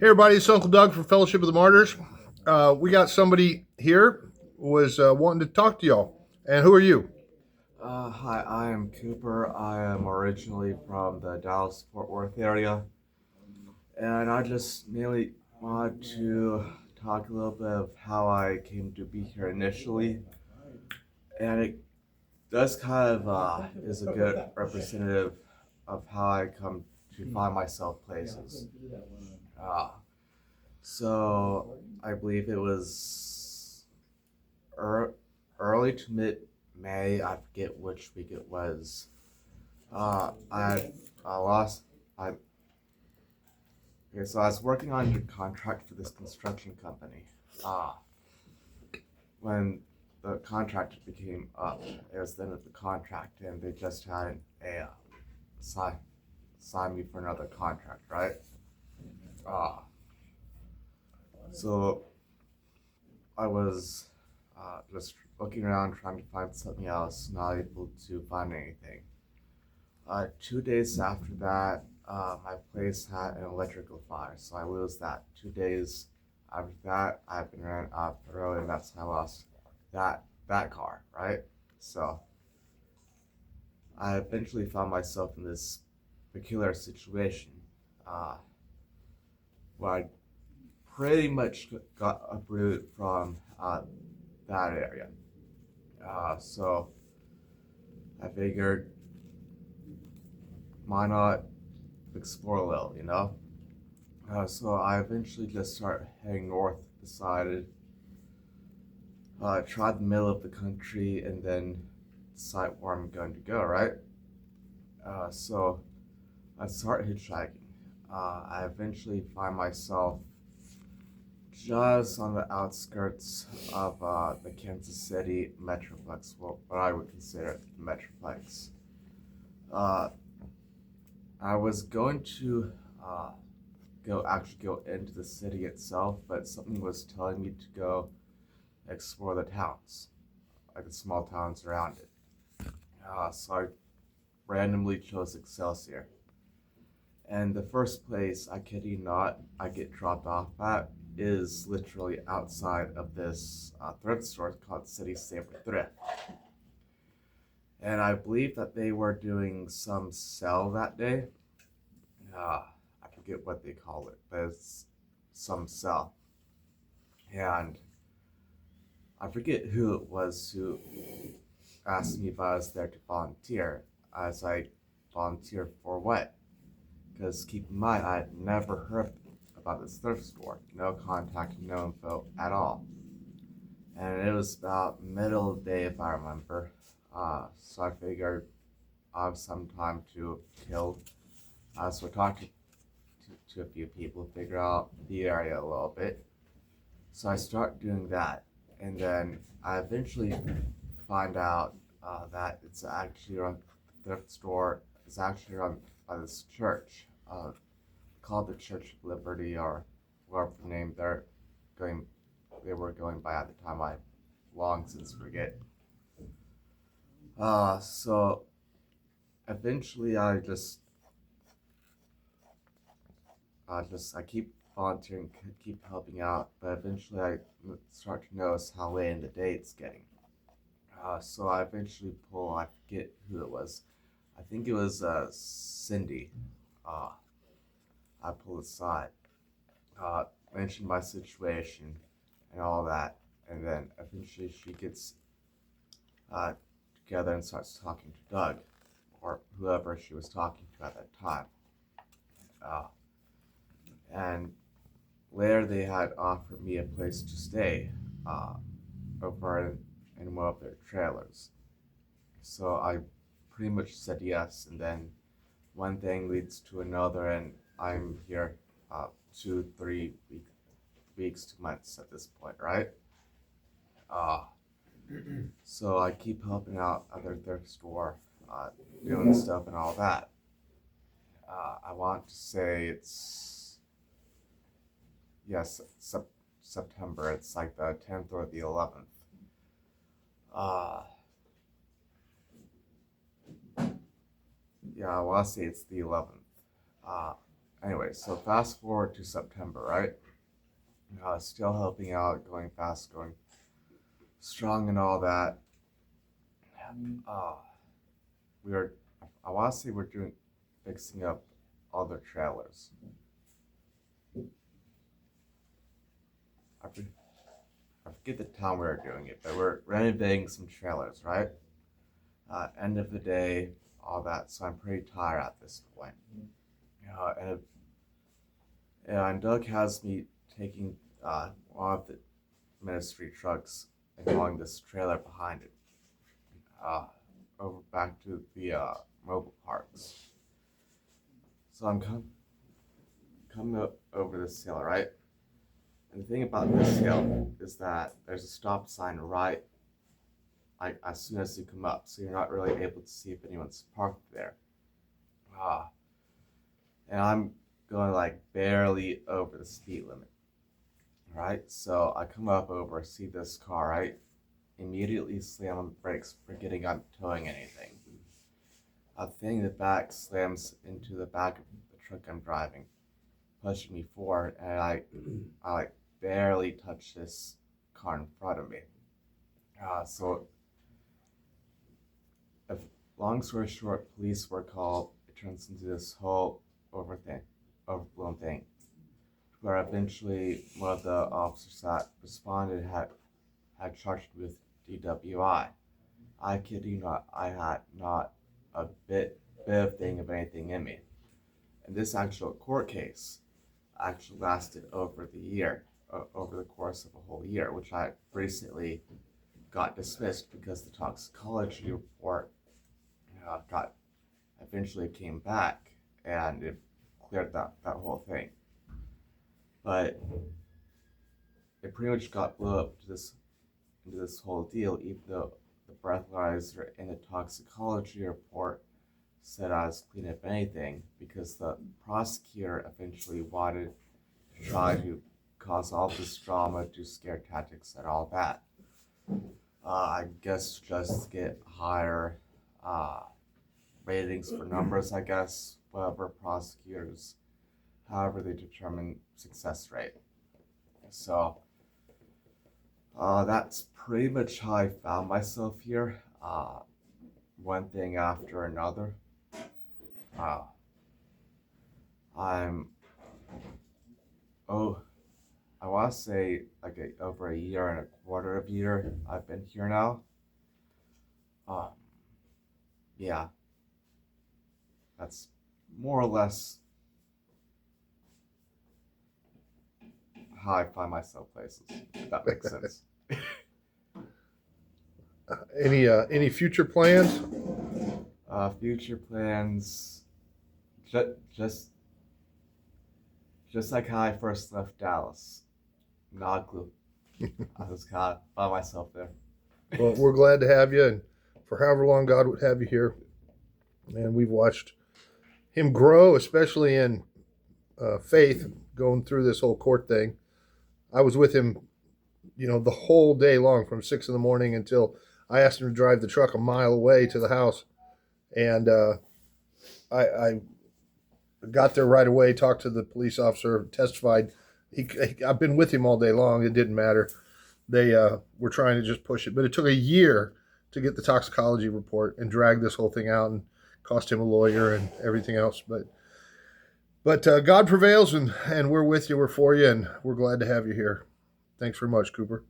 Hey everybody, it's Uncle Doug from Fellowship of the Martyrs. We got somebody here who was wanting to talk to y'all. And who are you? Hi, I am Cooper. I am originally from the Dallas Fort Worth area, and I just mainly want to talk a little bit of how I came to be here initially, and it does kind of is a good representative of how I come to find myself places. Uh, so I believe it was ear early to mid May. I forget which week it was. I lost. I Okay, so I was working on a contract for this construction company. Uh, when the contract became up, it was the end of the contract, and they just had a sign sign me for another contract, right? Uh, so I was just looking around trying to find something else, not able to find anything. 2 days after that, my place had an electrical fire, so I lose that. 2 days after that, I've been ran off the road, and that's how I lost that car, right? So I eventually found myself in this peculiar situation, uh, where I pretty much got uprooted from that area. So I figured, why not explore a little, you know? So I eventually just started heading north, decided, try the middle of the country, and then decide where I'm going to go, right? So I start hitchhiking. I eventually find myself just on the outskirts of the Kansas City Metroplex, well, what I would consider the Metroplex. Uh, I was going to go into the city itself, but something was telling me to go explore the towns, like the small towns around it. So I randomly chose Excelsior. And the first place, I kid you not, I get dropped off at is literally outside of this thrift store called City Saver Thrift. And I believe that they were doing some sale that day. I forget what they call it, but it's some sale. And I forget who it was who asked me if I was there to volunteer. As I volunteer for what? Because keep in mind, I had never heard about this thrift store. No contact, no info at all. And it was about middle of the day, if I remember. So I figured I have some time to kill. So I talked to a few people, figure out the area a little bit. So I start doing that. And then I eventually find out that it's actually run, the thrift store is actually run by this church called the Church of Liberty, or whatever the name going they were going by at the time. I long since forget. So eventually I keep volunteering, keep helping out, but eventually I start to notice how late in the day it's getting. So I eventually pull, I forget who it was. I think it was Cindy. Uh, I pull aside, uh, mention my situation and all that, and then eventually she gets uh, together and starts talking to Doug, or whoever she was talking to at that time. Uh, and later they had offered me a place to stay uh, over in one of their trailers. So I pretty much said yes, and then one thing leads to another, and I'm here 2, 3 weeks to months at this point, right? Uh, so I keep helping out other thrift store, uh, doing stuff and all that. I want to say it's yes, September. It's like the 10th or the 11th. Uh, yeah, I want to say it's the 11th. Uh, Anyway, so fast forward to September, right? Still helping out, going fast, going strong, and all that. Uh, we were, I want to say we're doing fixing up other trailers. I, for- I forget the town we were doing it, but we're renovating some trailers, right? End of the day, all that. So I'm pretty tired at this point. And Doug has me taking one of the ministry trucks and hauling this trailer behind it over back to the mobile parks. So I'm coming up over this hill, right? And the thing about this hill is that there's a stop sign right like as soon as you come up, so you're not really able to see if anyone's parked there. And I'm going like barely over the speed limit, right? So I come up over, see this car, right? Immediately slam on the brakes, forgetting I'm towing anything. A thing in the back slams into the back of the truck I'm driving, pushing me forward, and I like barely touch this car in front of me. So, if long story short, police were called. It turns into this whole overblown thing, where eventually one of the officers that responded had charged me with DWI. I kid you not, I had not a bit of thing of anything in me. And this actual court case actually lasted over the course of a whole year, which I recently got dismissed because the toxicology report got eventually came back and it cleared that whole thing. But it pretty much got blew up into this whole deal, even though the breathalyzer and the toxicology report said I was clean if anything, because the prosecutor eventually wanted to try to cause all this drama, do scare tactics and all that. I guess just to get higher ratings for numbers, I guess, whatever prosecutors, however they determine success rate. So that's pretty much how I found myself here. One thing after another. I'm I want to say like over a year and a quarter of a year I've been here now. Um, yeah, that's more or less how I find myself places. If that makes sense. Any future plans? Future plans, just like how I first left Dallas. Not a clue. I was kind of by myself there. Well, we're glad to have you, and for however long God would have you here. And we've watched him grow, especially in faith, going through this whole court thing. I was with him, the whole day long from 6 in the morning until I asked him to drive the truck a mile away to the house. And I got there right away, talked to the police officer, testified. I've been with him all day long. It didn't matter. They were trying to just push it. But it took a year to get the toxicology report and drag this whole thing out and cost him a lawyer and everything else. But God prevails, and we're with you. We're for you, and we're glad to have you here. Thanks very much, Cooper.